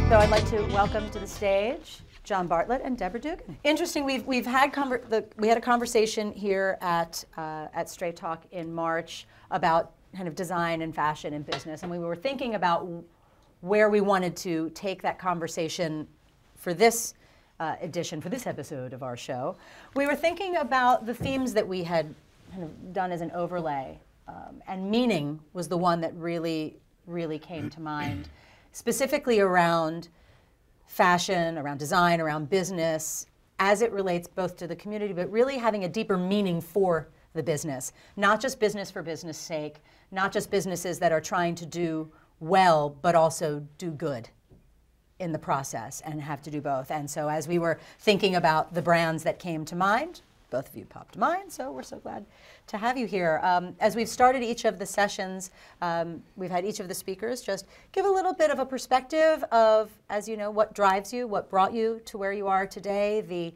So I'd like to welcome to the stage John Bartlett and Deborah Dugan. Interesting. We had a conversation here at Straight Talk in March about kind of design and fashion and business, and we were thinking about where we wanted to take that conversation for this edition, for this episode of our show. We were thinking about the themes that we had kind of done as an overlay, and meaning was the one that really came to mind, specifically around fashion, around design, around business, as it relates both to the community, but really having a deeper meaning for the business. Not just business for business sake, not just businesses that are trying to do well, but also do good in the process and have to do both. And so as we were thinking about the brands that came to mind, both of you popped to mind, so we're so glad to have you here. As we've started each of the sessions, we've had each of the speakers just give a little bit of a perspective of, as you know, what drives you, what brought you to where you are today,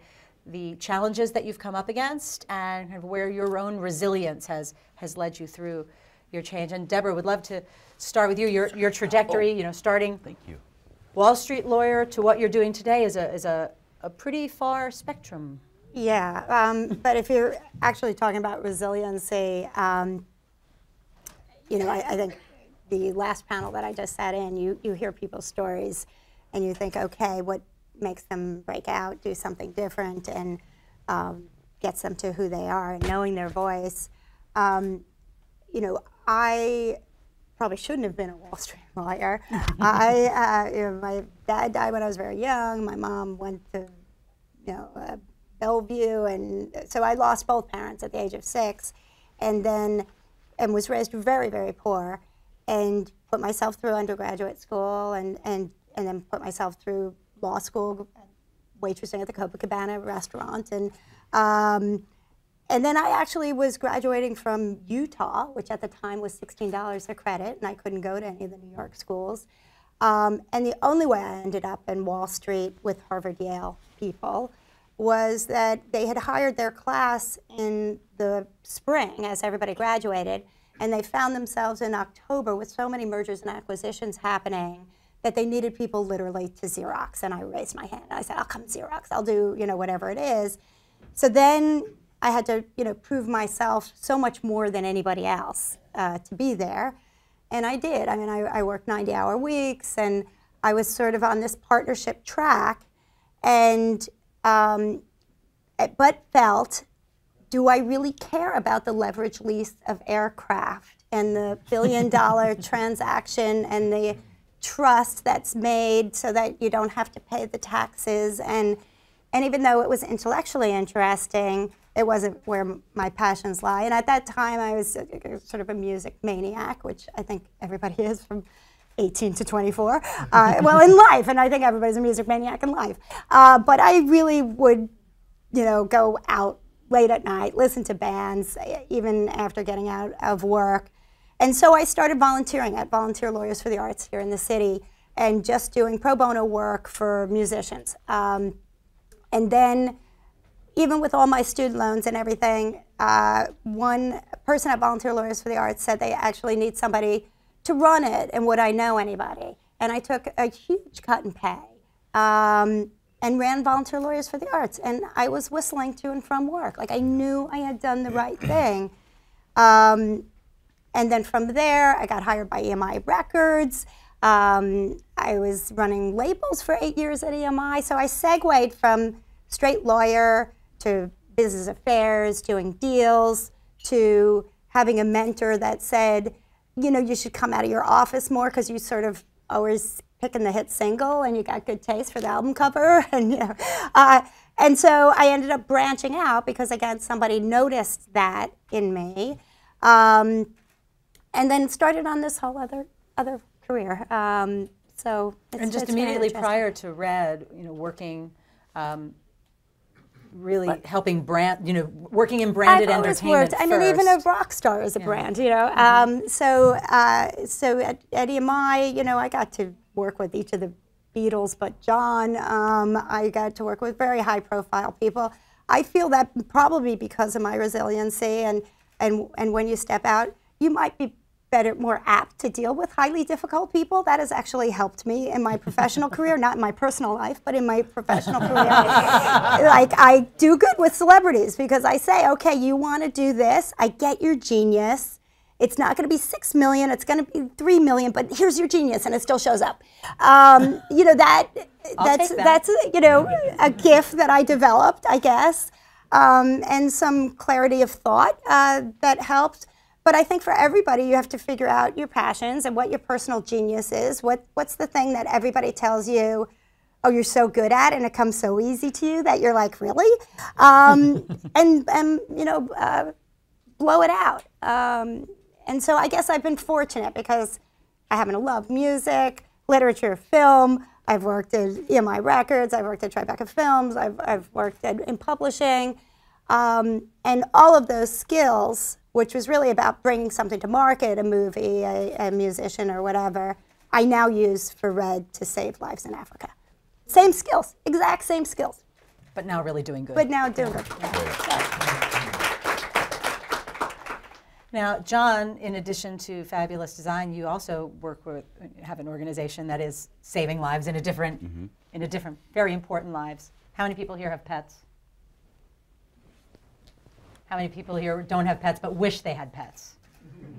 the challenges that you've come up against, and kind of where your own resilience has led you through your change. And Deborah, would love to start with you. Your trajectory, you know, starting Thank you. Wall Street lawyer to what you're doing today is a pretty far spectrum. Yeah, but if you're actually talking about resiliency, you know, I think the last panel that I just sat in, you hear people's stories and you think, okay, what makes them break out, do something different, and gets them to who they are and knowing their voice. You know, I probably shouldn't have been a Wall Street lawyer. You know, my dad died when I was very young. My mom went to, you know, Bellevue, and so I lost both parents at the age of 6, and was raised very, very poor, and put myself through undergraduate school, and then put myself through law school, waitressing at the Copacabana restaurant, and then I actually was graduating from Utah, which at the time was $16 a credit, and I couldn't go to any of the New York schools, and the only way I ended up in Wall Street with Harvard-Yale people was that they had hired their class in the spring as everybody graduated, and they found themselves in October with so many mergers and acquisitions happening that they needed people literally to Xerox. And I raised my hand. I said, I'll come Xerox. I'll do, you know, whatever it is. So then I had to, you know, prove myself so much more than anybody else to be there. And I did. I mean, I worked 90-hour weeks, and I was sort of on this partnership track, and but felt, do I really care about the leverage lease of aircraft and the billion-dollar transaction and the trust that's made so that you don't have to pay the taxes? And even though it was intellectually interesting, it wasn't where my passions lie. And at that time, I was sort of a music maniac, which I think everybody is from 18 to 24, well, in life, and I think everybody's a music maniac in life. But I really would, you know, go out late at night, listen to bands, even after getting out of work. And so I started volunteering at Volunteer Lawyers for the Arts here in the city, and just doing pro bono work for musicians. And then, even with all my student loans and everything, one person at Volunteer Lawyers for the Arts said they actually need somebody to run it, and would I know anybody? And I took a huge cut in pay and ran Volunteer Lawyers for the Arts, and I was whistling to and from work. Like, I knew I had done the right thing. And then from there, I got hired by EMI Records. I was running labels for 8 years at EMI, so I segued from straight lawyer to business affairs, doing deals, to having a mentor that said, you know, you should come out of your office more because you sort of always picking the hit single and you got good taste for the album cover. And, you know, and so I ended up branching out because, again, somebody noticed that in me. And then started on this whole other career. So and just immediately prior to Red, you know, working really helping brand, you know, working in branded entertainment first. I mean, even a rock star is a brand, you know. So at EMI, you know, I got to work with each of the Beatles, but John. I got to work with very high-profile people. I feel that probably because of my resiliency, and when you step out, you might be better, more apt to deal with highly difficult people. That has actually helped me in my professional career, not in my personal life, but in my professional career. Like, I do good with celebrities because I say, okay, you want to do this, I get your genius. It's not going to be 6 million, it's going to be 3 million, but here's your genius, and it still shows up. You know, that's you know, a gift that I developed, I guess, and some clarity of thought that helped. But I think for everybody, you have to figure out your passions and what your personal genius is. What's the thing that everybody tells you, oh, you're so good at, and it comes so easy to you that you're like, really? And you know, blow it out. And so I guess I've been fortunate because I happen to love music, literature, film. I've worked at EMI Records. I've worked at Tribeca Films. I've worked in publishing. And all of those skills, which was really about bringing something to market, a movie, a musician, or whatever, I now use for Red to save lives in Africa. Same skills, exact same skills. But now really doing good. But now doing good. Now, John, in addition to Fabulous Design, you also have an organization that is saving lives in a different, very important lives. How many people here have pets? How many people here don't have pets but wish they had pets?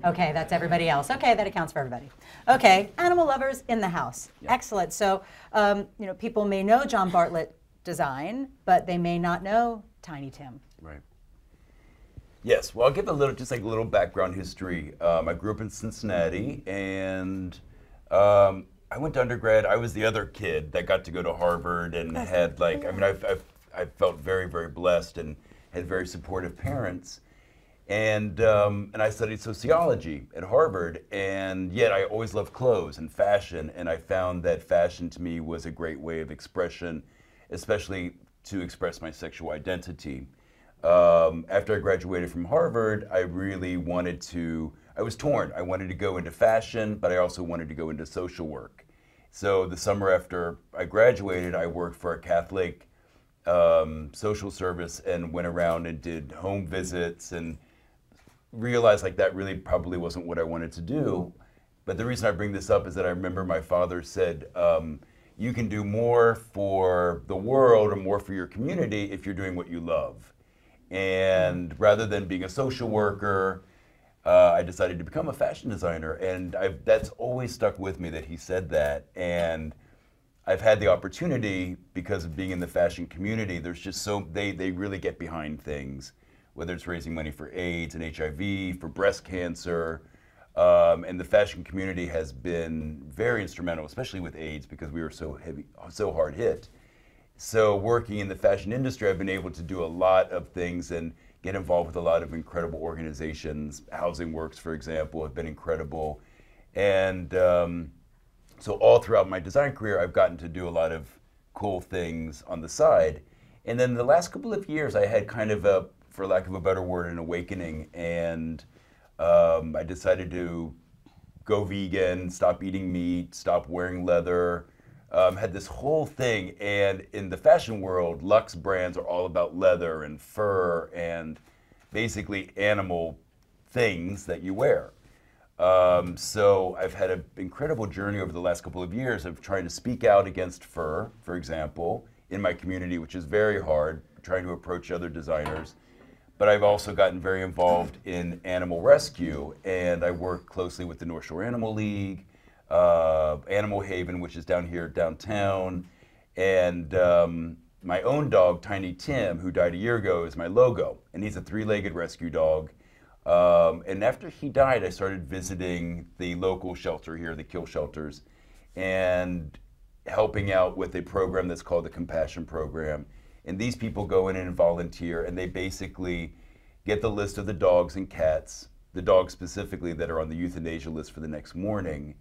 Okay, that's everybody else. Okay, that accounts for everybody. Okay, animal lovers in the house. Yeah. Excellent. So, you know, people may know John Bartlett Design, but they may not know Tiny Tim. Right. Yes. Well, I'll give a little, just like a little background history. I grew up in Cincinnati, and I went to undergrad. I was the other kid that got to go to Harvard and had like, I mean, I felt very, very blessed and had very supportive parents. And I studied sociology at Harvard, and yet I always loved clothes and fashion, and I found that fashion to me was a great way of expression, especially to express my sexual identity. After I graduated from Harvard, I really wanted to, I was torn. I wanted to go into fashion, but I also wanted to go into social work. So the summer after I graduated, I worked for a Catholic social service and went around and did home visits and realized like that really probably wasn't what I wanted to do. But the reason I bring this up is that I remember my father said, you can do more for the world or more for your community if you're doing what you love. And rather than being a social worker, I decided to become a fashion designer. And that's always stuck with me that he said that. And I've had the opportunity, because of being in the fashion community, there's just so, they really get behind things, whether it's raising money for AIDS and HIV, for breast cancer. And the fashion community has been very instrumental, especially with AIDS, because we were so hard hit. So working in the fashion industry, I've been able to do a lot of things and get involved with a lot of incredible organizations. Housing Works, for example, have been incredible. And so all throughout my design career, I've gotten to do a lot of cool things on the side. And then the last couple of years, I had kind of a, for lack of a better word, an awakening. And I decided to go vegan, stop eating meat, stop wearing leather. Had this whole thing, and in the fashion world, luxe brands are all about leather and fur and basically animal things that you wear. So I've had an incredible journey over the last couple of years of trying to speak out against fur, for example, in my community, which is very hard, trying to approach other designers. But I've also gotten very involved in animal rescue, and I work closely with the North Shore Animal League, Animal Haven, which is down here downtown, and my own dog, Tiny Tim, who died a year ago, is my logo, and he's a three-legged rescue dog. And after he died, I started visiting the local shelter here, the kill shelters, and helping out with a program that's called the Compassion Program. And these people go in and volunteer, and they basically get the list of the dogs and cats, the dogs specifically that are on the euthanasia list for the next morning,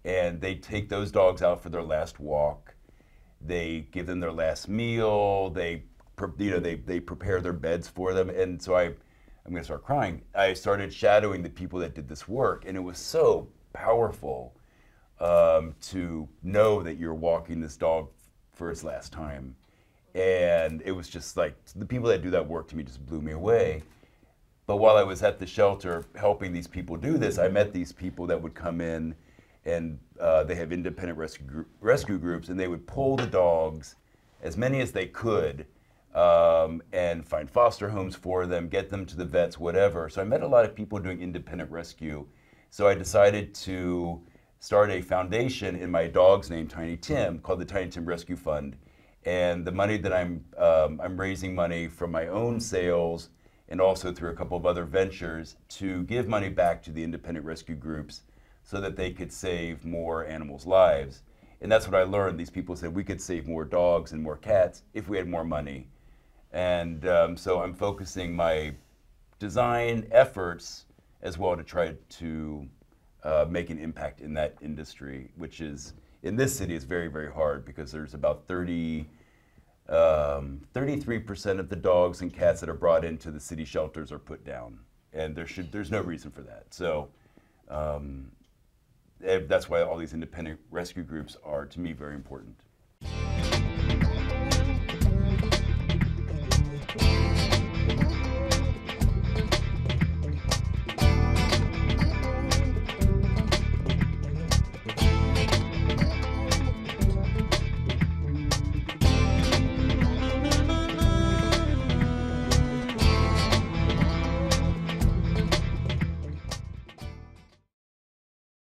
and they take those dogs out for their last walk. They give them their last meal. They prepare their beds for them. And so I'm going to start crying. I started shadowing the people that did this work, and it was so powerful to know that you're walking this dog for its last time. And it was just like, the people that do that work to me just blew me away. But while I was at the shelter helping these people do this, I met these people that would come in, and they have independent rescue groups, and they would pull the dogs, as many as they could, and find foster homes for them, get them to the vets, whatever. So I met a lot of people doing independent rescue. So I decided to start a foundation in my dog's name, Tiny Tim, called the Tiny Tim Rescue Fund. And the money that I'm raising money from my own sales and also through a couple of other ventures to give money back to the independent rescue groups so that they could save more animals' lives. And that's what I learned. These people said we could save more dogs and more cats if we had more money. And so I'm focusing my design efforts as well to try to make an impact in that industry, which is, in this city, is very, very hard because there's about 33% of the dogs and cats that are brought into the city shelters are put down. And there's no reason for that. So that's why all these independent rescue groups are, to me, very important.